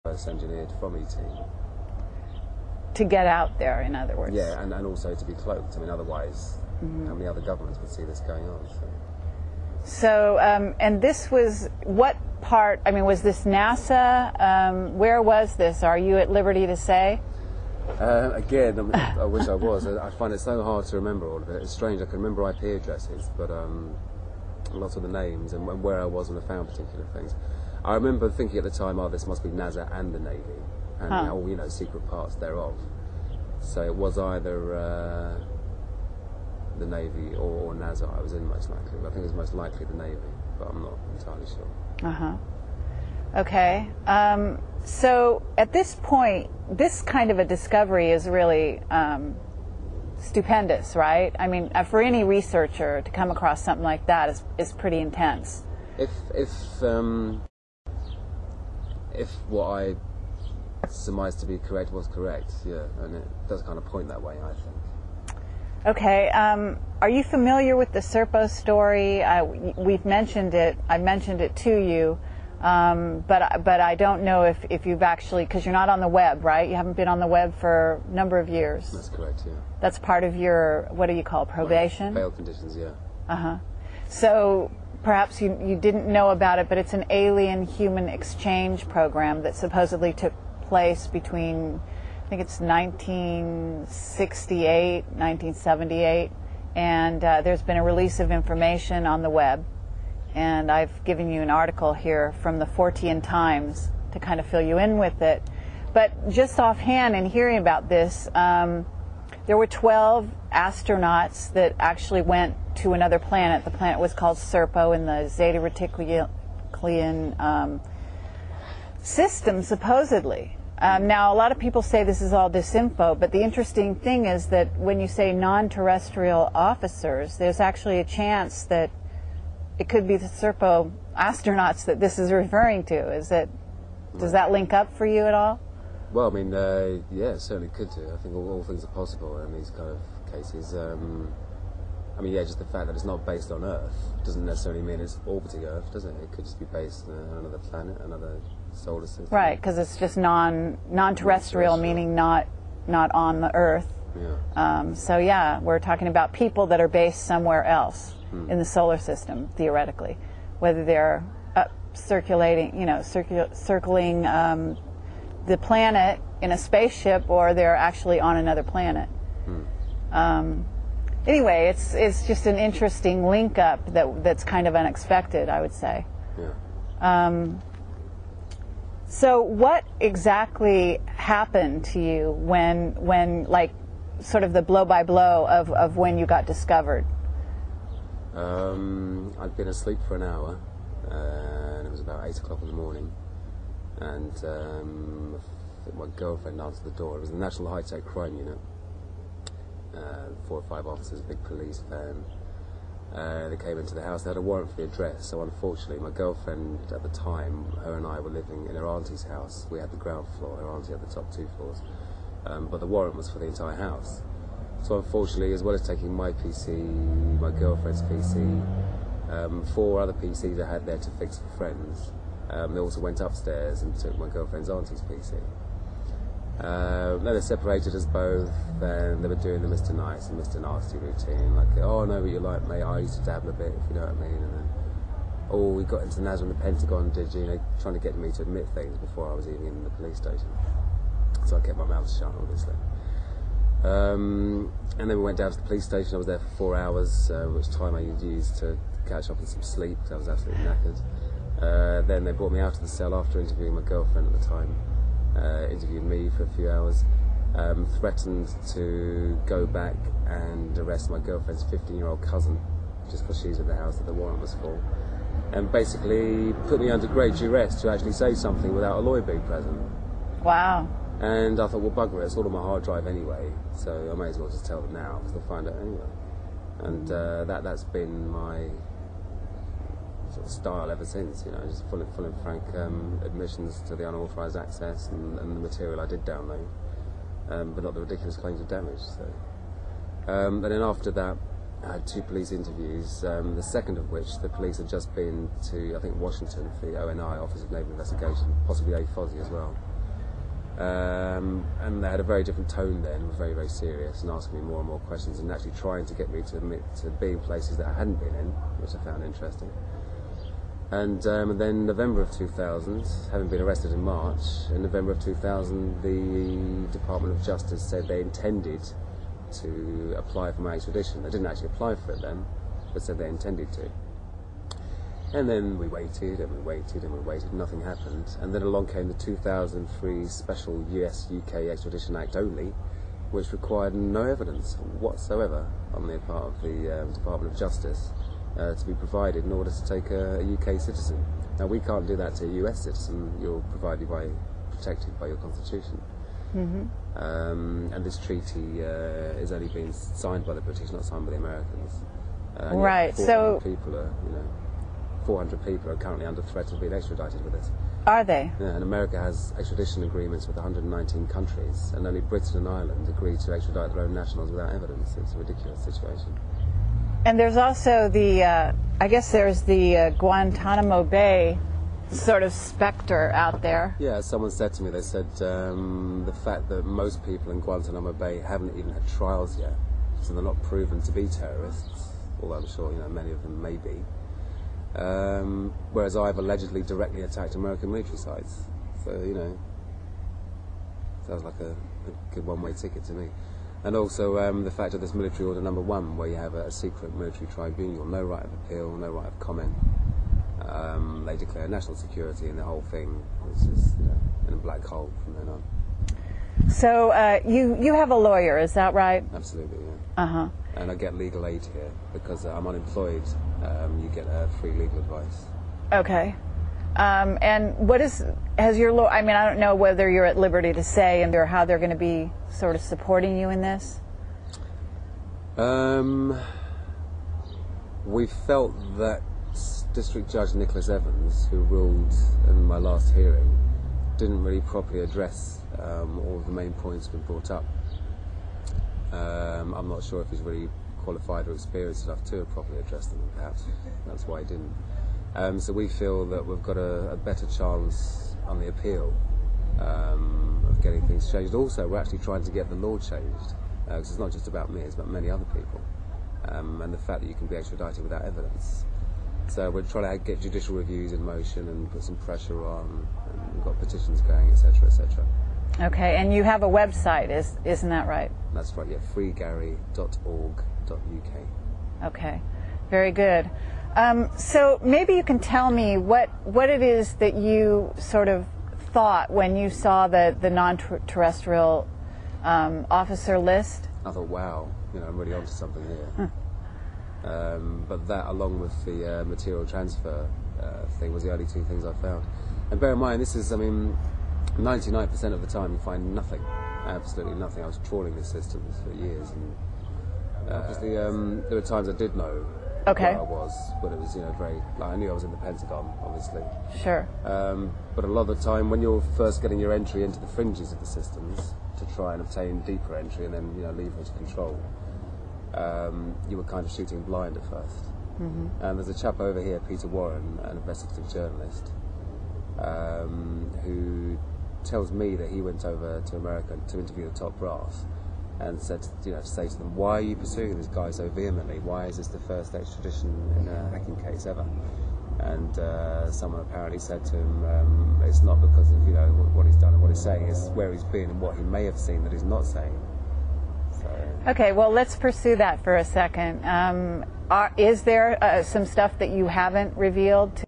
engineered from ET. To get out there, in other words. Yeah, and also to be cloaked. I mean, otherwise, how many other governments would see this going on? So, and this was, what part, I mean, was this NASA? Where was this? Are you at liberty to say? Again, I wish I was. I find it so hard to remember all of it. It's strange, I can remember IP addresses, but a lot of the names and where I was when I found particular things. I remember thinking at the time, oh, this must be NASA and the Navy, and all, you know, secret parts thereof. So it was either the Navy or NASA I was in, most likely. But I think it was most likely the Navy, but I'm not entirely sure. Okay. So at this point, this kind of a discovery is really stupendous, right? I mean, for any researcher to come across something like that is pretty intense. If what I surmised to be correct was correct, yeah, and it does kind of point that way, I think. Okay. Are you familiar with the Serpo story? We've mentioned it. I mentioned it to you, but I don't know if you've actually, because you're not on the web, right? You haven't been on the web for a number of years. That's correct, yeah. That's part of your, what do you call, probation? Bail conditions, yeah. So perhaps you didn't know about it, but it's an alien-human exchange program that supposedly took place between, I think it's 1968, 1978, and there's been a release of information on the web, and I've given you an article here from the Fortean Times to kind of fill you in with it. But just offhand, in hearing about this, there were 12 astronauts that actually went to another planet. The planet was called Serpo in the Zeta Reticuli system, supposedly. Now, a lot of people say this is all disinfo, but the interesting thing is that when you say non-terrestrial officers, there's actually a chance that it could be the Serpo astronauts that this is referring to. Does that link up for you at all? Well, I mean, yeah, it certainly could do. I think all things are possible in these kind of cases. I mean, yeah, just the fact that it's not based on Earth doesn't necessarily mean it's orbiting Earth, does it? It could just be based on another planet, another solar system. Right, because it's just non-terrestrial, meaning not on the Earth. Yeah. So yeah, we're talking about people that are based somewhere else in the solar system, theoretically, whether they're circulating, you know, circling the planet in a spaceship, or they're actually on another planet. Anyway, it's just an interesting link up that's kind of unexpected, I would say. Yeah. So what exactly happened to you when like sort of the blow by blow of when you got discovered? I'd been asleep for an hour, and it was about 8 o'clock in the morning, and I think my girlfriend answered the door. It was the National High-Tech Crime Unit. 4 or 5 officers, a big police van. They came into the house. They had a warrant for the address, so unfortunately my girlfriend at the time, her and I were living in her auntie's house. We had the ground floor, her auntie had the top 2 floors, but the warrant was for the entire house. So unfortunately, as well as taking my PC, my girlfriend's PC, 4 other PCs I had there to fix for friends, they also went upstairs and took my girlfriend's auntie's PC. Then they separated us both, and they were doing the Mr. Nice and Mr. Nasty routine, like, oh, I know what you're like, mate, I used to dabble a bit, if you know what I mean, and then, oh, we got into NASA and the Pentagon, did you, know, trying to get me to admit things before I was even in the police station. So I kept my mouth shut, obviously. And then we went down to the police station. I was there for 4 hours, which time I used to catch up on some sleep, because I was absolutely knackered. Then they brought me out to the cell after interviewing my girlfriend at the time. Interviewed me for a few hours, threatened to go back and arrest my girlfriend's 15-year-old cousin, just because she's in the house that the warrant was for, and basically put me under great duress to actually say something without a lawyer being present. Wow. And I thought, well, bugger it, it's all on my hard drive anyway, so I may as well just tell them now, because they'll find out anyway. And that's been my sort of style ever since, you know, just full and frank admissions to the unauthorised access and the material I did download, but not the ridiculous claims of damage. So, and then after that, I had 2 police interviews, the second of which the police had just been to, I think, Washington for the ONI, Office of Naval Investigation, possibly AFOSI as well. And they had a very different tone then, was very, very serious, and asking me more and more questions, and actually trying to get me to admit to being places that I hadn't been in, which I found interesting. And then November of 2000, having been arrested in March, in November of 2000, the Department of Justice said they intended to apply for my extradition. They didn't actually apply for it then, but said they intended to. And then we waited and we waited and we waited, nothing happened. And then along came the 2003 Special US-UK Extradition Act only, which required no evidence whatsoever on the part of the Department of Justice to be provided in order to take a UK citizen. Now, we can't do that to a US citizen. You're protected by your constitution. Mm-hmm. And this treaty is only being signed by the British, not signed by the Americans. Right, so... 400 people are currently under threat of being extradited with it. Are they? Yeah, and America has extradition agreements with 119 countries, and only Britain and Ireland agree to extradite their own nationals without evidence. It's a ridiculous situation. And there's also the, I guess there's the Guantanamo Bay sort of specter out there. Yeah, someone said to me, they said the fact that most people in Guantanamo Bay haven't even had trials yet, so they're not proven to be terrorists, although I'm sure many of them may be. Whereas I've allegedly directly attacked American military sites. So, sounds like a good one-way ticket to me. And also the fact of this military order number 1, where you have a secret military tribunal, no right of appeal, no right of comment. They declare national security, and the whole thing is just in a black hole from then on. So you have a lawyer, is that right? Absolutely, yeah. Uh-huh. And I get legal aid here because I'm unemployed. You get free legal advice. Okay. And what has your lawyer, I mean, I don't know whether you're at liberty to say or how they're going to be sort of supporting you in this? We felt that District Judge Nicholas Evans, who ruled in my last hearing, didn't really properly address all of the main points we brought up. I'm not sure if he's really qualified or experienced enough to properly address them, perhaps. That's why he didn't. So we feel that we've got a better chance on the appeal of getting things changed. Also, we're actually trying to get the law changed, because it's not just about me, it's about many other people. And the fact that you can be extradited without evidence. So we're trying to get judicial reviews in motion and put some pressure on, and we've got petitions going, etc., etc. Okay, and you have a website, isn't that right? That's right, yeah, freegary.org.uk. Okay, very good. So maybe you can tell me what it is that you sort of thought when you saw the non-terrestrial officer list. I thought, wow, I'm really onto something here. But that, along with the material transfer thing, was the only two things I found. And bear in mind, this is, 99% of the time you find nothing, absolutely nothing. I was trawling these systems for years, and obviously there were times I did know where I was, but it was very, I knew I was in the Pentagon, obviously. Sure. But a lot of the time, when you're first getting your entry into the fringes of the systems to try and obtain deeper entry and then leverage control, you were kind of shooting blind at first. Mm-hmm. And there's a chap over here, Peter Warren, an investigative journalist, who tells me that he went over to America to interview the top brass, and said, say to them, why are you pursuing this guy so vehemently? Why is this the first extradition in a hacking case ever? And someone apparently said to him, it's not because of what he's done and what he's saying, it's where he's been and what he may have seen that he's not saying. So. Okay, well, let's pursue that for a second. Is there some stuff that you haven't revealed to